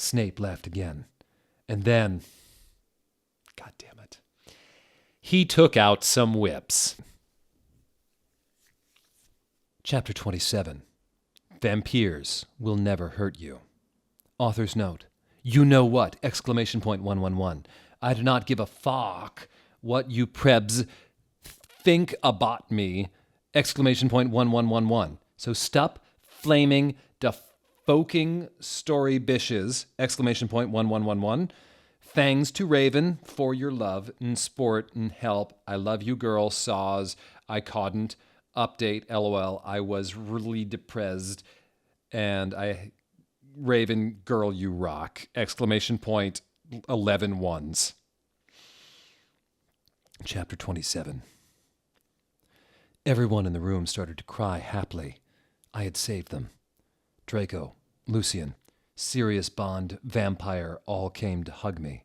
Snape laughed again. And then, God damn it, he took out some whips. Chapter 27. Vampires will never hurt you. Author's note. You know what! Exclamation point 111. I do not give a fuck what you prebs think about me! Exclamation point 1111. So stop flaming da foking story bishes! Exclamation point 1111. Thanks to Raven for your love and sport and help. I love you, girl. Saws. I couldn't. Update. LOL. I was really depressed. And Raven, girl, you rock! Exclamation point 11 ones. Chapter 27. Everyone in the room started to cry happily. I had saved them. Draco, Lucian, Sirius Bond, Vampire all came to hug me.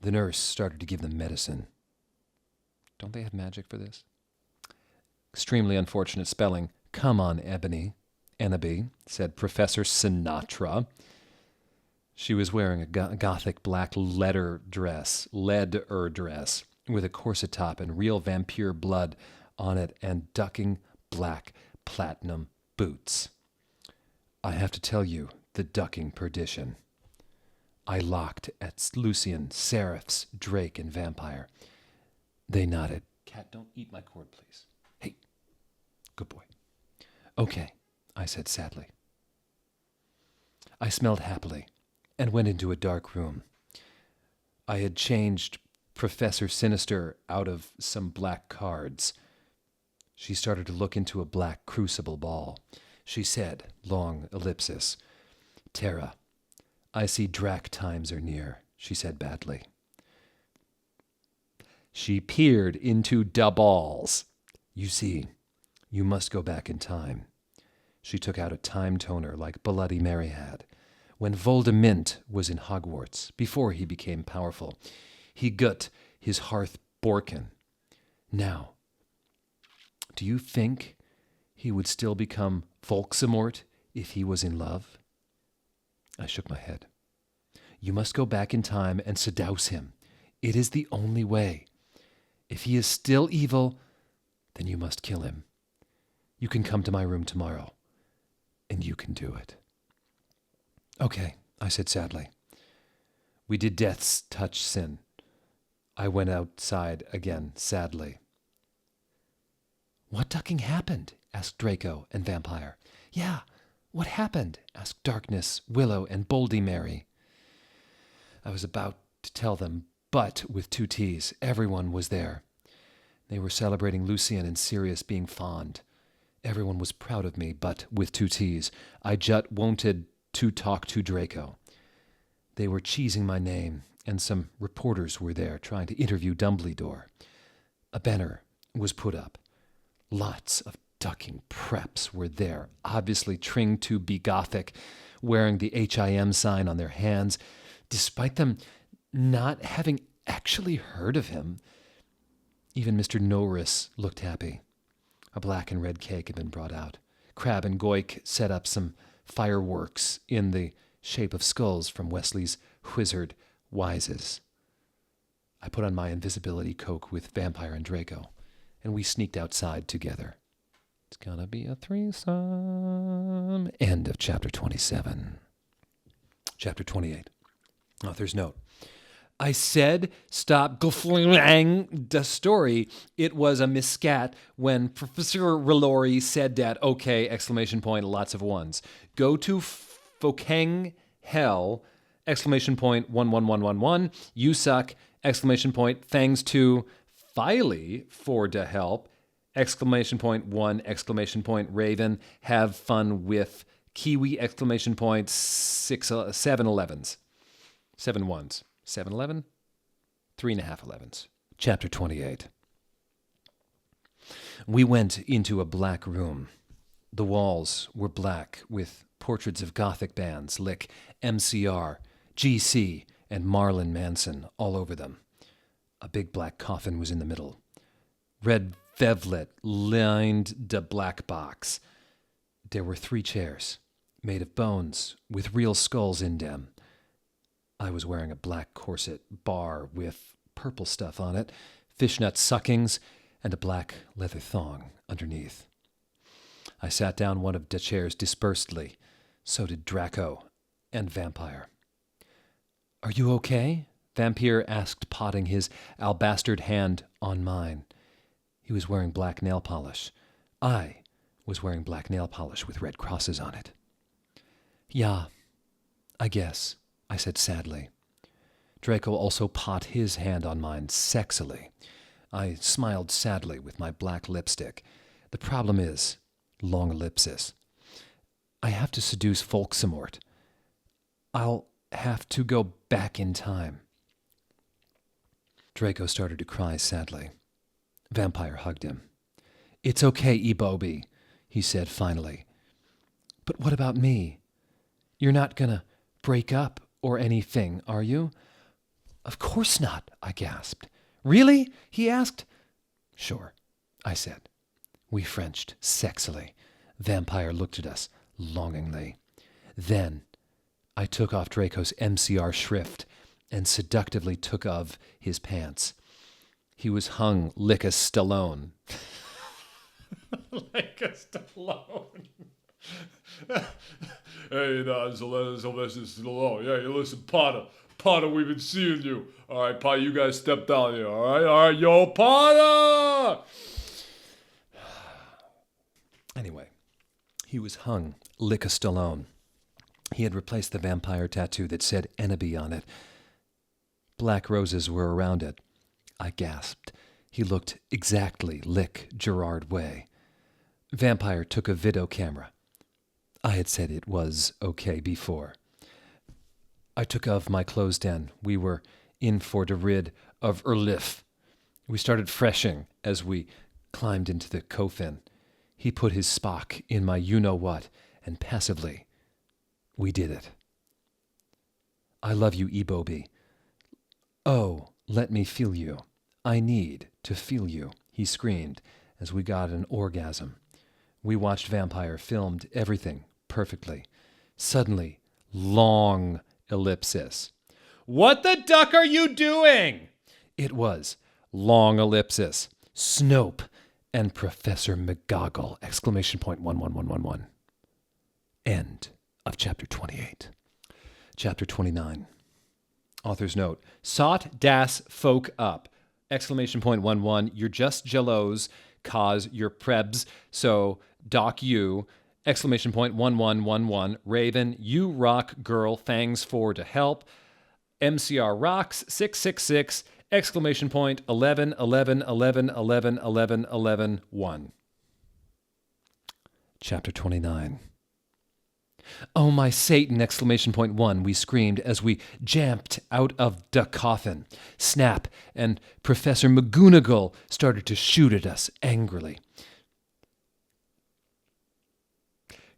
The nurse started to give them medicine. Don't they have magic for this? Extremely unfortunate spelling. Come on, Ennaby, said Professor Sinatra. She was wearing a gothic black leather dress with a corset top and real vampire blood on it and ducking black platinum boots. I have to tell you, the ducking perdition. I locked at Lucian, Seraphs, Drake, and Vampire. They nodded. Cat, don't eat my cord, please. Hey, good boy. Okay, I said sadly. I smelled happily and went into a dark room. I had changed Professor Sinister out of some black cards. She started to look into a black crucible ball. She said, long ellipsis, Terra, I see Drac times are near, she said badly. She peered into da balls. You see, you must go back in time. She took out a time toner like Bloody Mary had. When Voldemort was in Hogwarts, before he became powerful, he got his hearth borken. Now, do you think he would still become Volksamort if he was in love? I shook my head. You must go back in time and seduce him. It is the only way. If he is still evil, then you must kill him. You can come to my room tomorrow, and you can do it. Okay, I said sadly. We did death's touch sin. I went outside again, sadly. What ducking happened? Asked Draco and Vampire. Yeah, what happened? Asked Darkness, Willow, and Boldy Mary. I was about to tell them, but with two T's. Everyone was there. They were celebrating Lucian and Sirius being fond. Everyone was proud of me, but with two T's. I just wanted to talk to Draco. They were cheesing my name, and some reporters were there trying to interview Dumbledore. A banner was put up. Lots of ducking preps were there, obviously trying to be gothic, wearing the HIM sign on their hands, despite them not having actually heard of him. Even Mr. Norris looked happy. A black and red cake had been brought out. Crabbe and Goik set up some fireworks in the shape of skulls from Wesley's Wizard Wises. I put on my invisibility cloak with Vampire and Draco, and we sneaked outside together. It's gonna be a threesome. End of chapter 27. Chapter 28. Author's note. I said stop gufling the story. It was a miscat when Professor Rillori said that. Okay, exclamation point, lots of ones. Go to Fokeng Hell, exclamation point, 11111. You suck, exclamation point, thanks to Filey for the help, exclamation point, 1, exclamation point, Raven, have fun with Kiwi, exclamation point, 7 11s. 7 ones. 7-11? 3.5 11s. Chapter 28. We went into a black room. The walls were black with portraits of Gothic bands like MCR, GC, and Marilyn Manson all over them. A big black coffin was in the middle. Red velvet lined the black box. There were 3 chairs, made of bones with real skulls in them. I was wearing a black corset bar with purple stuff on it, fishnet suckings, and a black leather thong underneath. I sat down one of the chairs dispersedly. So did Draco and Vampire. "Are you okay?" Vampire asked, potting his alabastered hand on mine. He was wearing black nail polish. I was wearing black nail polish with red crosses on it. "Yeah, I guess," I said sadly. Draco also pot his hand on mine sexily. I smiled sadly with my black lipstick. The problem is, long ellipsis. I have to seduce Folksamort. I'll have to go back in time. Draco started to cry sadly. Vampire hugged him. "It's okay, Ebobi," he said finally. "But what about me? You're not gonna break up or anything, are you?" "Of course not," I gasped. "Really?" he asked. "Sure," I said. We Frenched sexily. Vampire looked at us longingly. Then I took off Draco's MCR shrift and seductively took of his pants. He was hung like a Stallone. Like a Stallone. Hey, Sylvester Stallone. Hey, listen, Potter. Potter, we've been seeing you. All right, Potter, you guys step down here. All right, yo, Potter. Anyway, he was hung like a Stallone. He had replaced the vampire tattoo that said Enemy on it. Black roses were around it. I gasped. He looked exactly like Gerard Way. Vampire took a video camera. I had said it was okay before. I took of my clothes then. We were in for the rid of Erlif. We started freshing as we climbed into the coffin. He put his Spock in my you-know-what, and passively, we did it. "I love you, Ebobi." "Oh, let me feel you. I need to feel you," he screamed as we got an orgasm. We watched Vampire filmed everything perfectly. Suddenly, long ellipsis. "What the duck are you doing?" It was long ellipsis. Snope and Professor McGoggle! Exclamation point 11111. End of chapter 28. Chapter 29. Author's note. Sot das folk up! Exclamation point 11. You're just jellos, cause you're prebs, so doc you. Exclamation point 1111. Raven, you rock, girl, thanks for to help. MCR rocks 666. Exclamation point 11 11 11 11 11 11 1. Chapter 29. "Oh, my Satan!" Exclamation point 1, we screamed as we jumped out of the coffin. Snap and Professor McGonagall started to shoot at us angrily.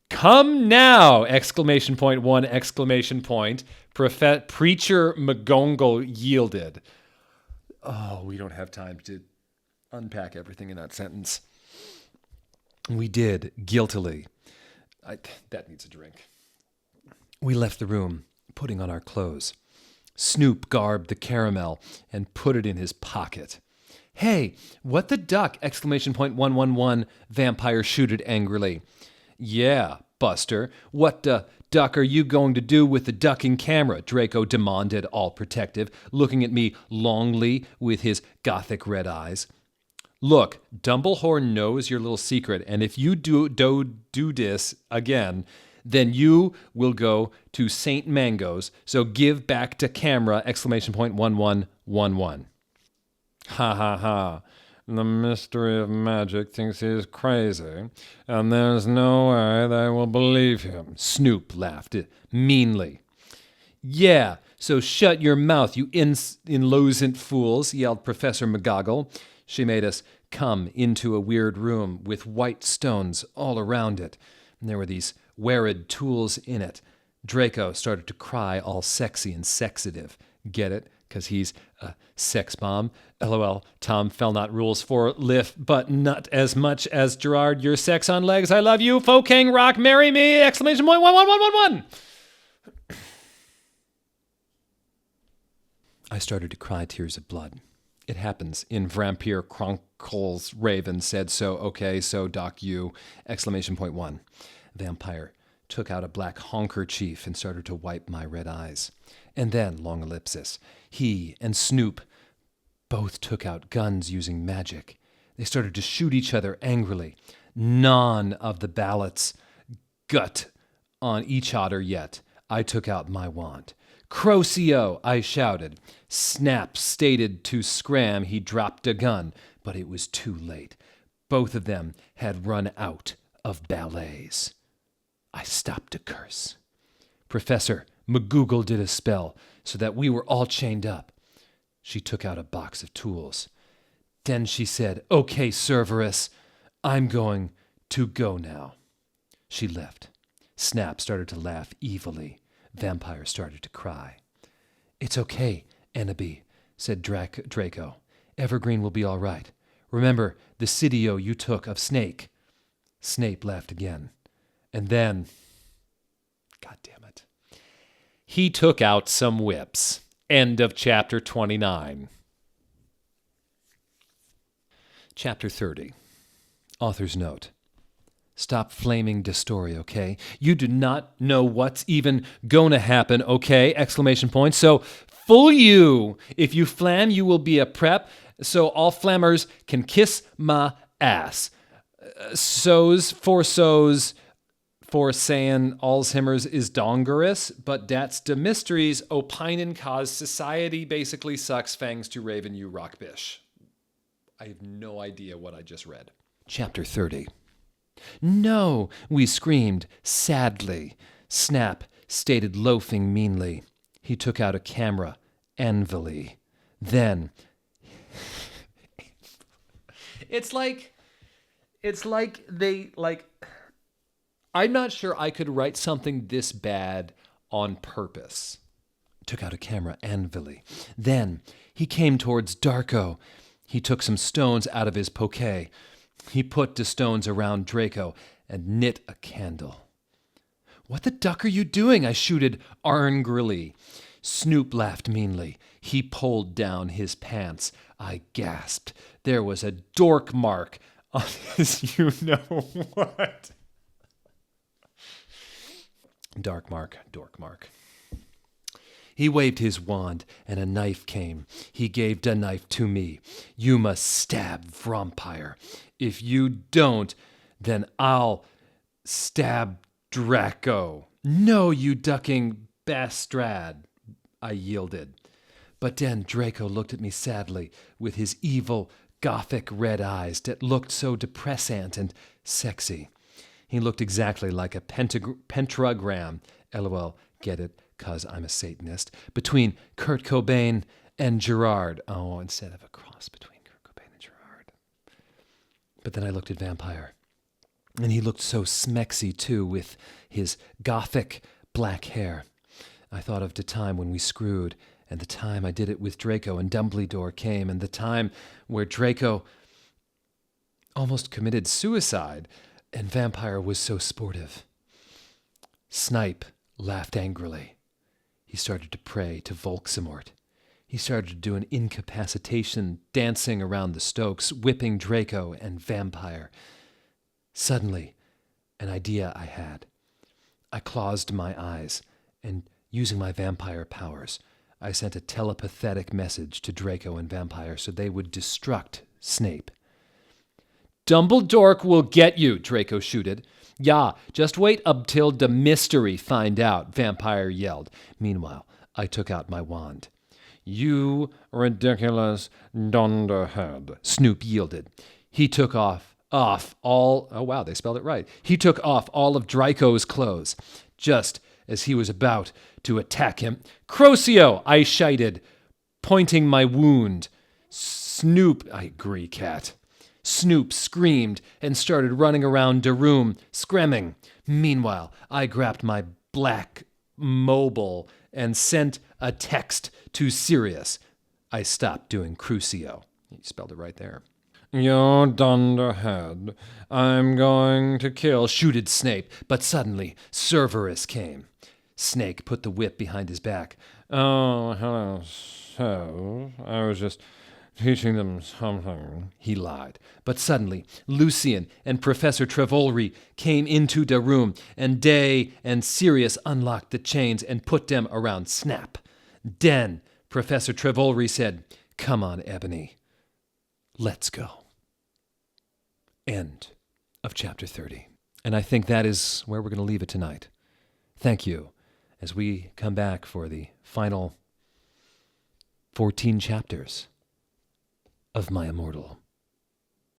"Come now!" Exclamation point 1, exclamation point. Preacher McGonagall yielded. Oh, we don't have time to unpack everything in that sentence. We did, guiltily. That needs a drink. We left the room, putting on our clothes. Snoop garbed the caramel and put it in his pocket. "Hey, what the duck!" Exclamation point 111, Vampire shooted angrily. "Yeah, Buster, what the duck are you going to do with the ducking camera?" Draco demanded, all protective, looking at me longly with his gothic red eyes. "Look, Dumbledore knows your little secret, and if you do this again, then you will go to St. Mango's, so give back to camera!" Exclamation point 1111. "Ha ha ha. The mystery of magic thinks he's crazy, and there's no way they will believe him." Snoop laughed meanly. "Yeah, so shut your mouth, you inlocent fools," yelled Professor McGoggle. She made us come into a weird room with white stones all around it, and there were these weird tools in it. Draco started to cry all sexy and sexative. Get it? Because he's a sex bomb. LOL, Tom Felnut rules for Lift, but not as much as Gerard. Your sex on legs, I love you. Fokang rock, marry me! Exclamation point 111111. I started to cry tears of blood. It happens. In Vampire Chronicles, Raven said so. Okay, so Doc you! Exclamation point one. Vampire took out a black handkerchief and started to wipe my red eyes. And then, long ellipsis, he and Snoop both took out guns using magic. They started to shoot each other angrily. None of the ballots gut on each other yet. I took out my wand. Crocio, I shouted. Snap stated to Scram he dropped a gun, but it was too late. Both of them had run out of ballets. I stopped to curse. Professor McGoogle did a spell so that we were all chained up. She took out a box of tools. Then she said, "Okay, Cerberus, I'm going to go now." She left. Snap started to laugh evilly. Vampire started to cry. "It's okay, Ennaby," said Draco. "Evergreen will be all right. Remember the Sidio you took of Snake." Snape laughed again. And then, God damn it, he took out some whips. End of chapter 29. Chapter 30. Author's note. Stop flaming the story, okay? You do not know what's even gonna happen, okay? Exclamation point. So, fool you. If you flam, you will be a prep, so all flammers can kiss my ass. So's, for saying Alzheimer's is dongerous, but that's the mysteries opinin' cause society basically sucks fangs to Raven you rockbish. I have no idea what I just read. Chapter 30. "No," we screamed, sadly. Snap stated loafing meanly. He took out a camera, anvilly. Then, it's like I'm not sure I could write something this bad on purpose. Took out a camera, anvilly. Then, he came towards Darko. He took some stones out of his poké. He put the stones around Draco and knit a candle. "What the duck are you doing?" I shooted angrily. Snoop laughed meanly. He pulled down his pants. I gasped. There was a dork mark on his you-know-what. Dork mark. He waved his wand, and a knife came. He gave the knife to me. "You must stab Vampire. If you don't, then I'll stab Draco." "No, you ducking bastard," I yielded. But then Draco looked at me sadly with his evil, gothic red eyes that looked so depressant and sexy. He looked exactly like a pentagram, LOL, get it, 'cause I'm a Satanist, between Kurt Cobain and Gerard. Oh, instead of a cross between Kurt Cobain and Gerard. But then I looked at Vampire, and he looked so smexy too, with his gothic black hair. I thought of the time when we screwed, and the time I did it with Draco and Dumbledore came, and the time where Draco almost committed suicide, and Vampire was so sportive. Snipe laughed angrily. He started to pray to Volksamort. He started to do an incapacitation, dancing around the Stokes, whipping Draco and Vampire. Suddenly, an idea I had. I closed my eyes, and using my vampire powers, I sent a telepathic message to Draco and Vampire so they would destruct Snape. "Dumbledore will get you," Draco shooted. "Yeah, just wait up till the mystery find out," Vampire yelled. Meanwhile, I took out my wand. "You ridiculous dunderhead," Snoop yielded. He took off all, oh wow, they spelled it right. He took off all of Draco's clothes. Just as he was about to attack him, "Crocio," I shouted, pointing my wound. "Snoop," I agree, cat. Snoop screamed and started running around the room, screaming. Meanwhile, I grabbed my black mobile and sent a text to Sirius. I stopped doing Crucio. He spelled it right there. "You dunderhead, I'm going to kill," shooted Snape, but suddenly Cerberus came. Snake put the whip behind his back. Oh, hello. So, I was just teaching them something, he lied. But suddenly, Lucian and Professor Trevolry came into the room, and Day and Sirius unlocked the chains and put them around Snap. Then, Professor Trevolry said, "Come on, Ebony. Let's go." End of chapter 30. And I think that is where we're going to leave it tonight. Thank you as we come back for the final 14 chapters of My Immortal.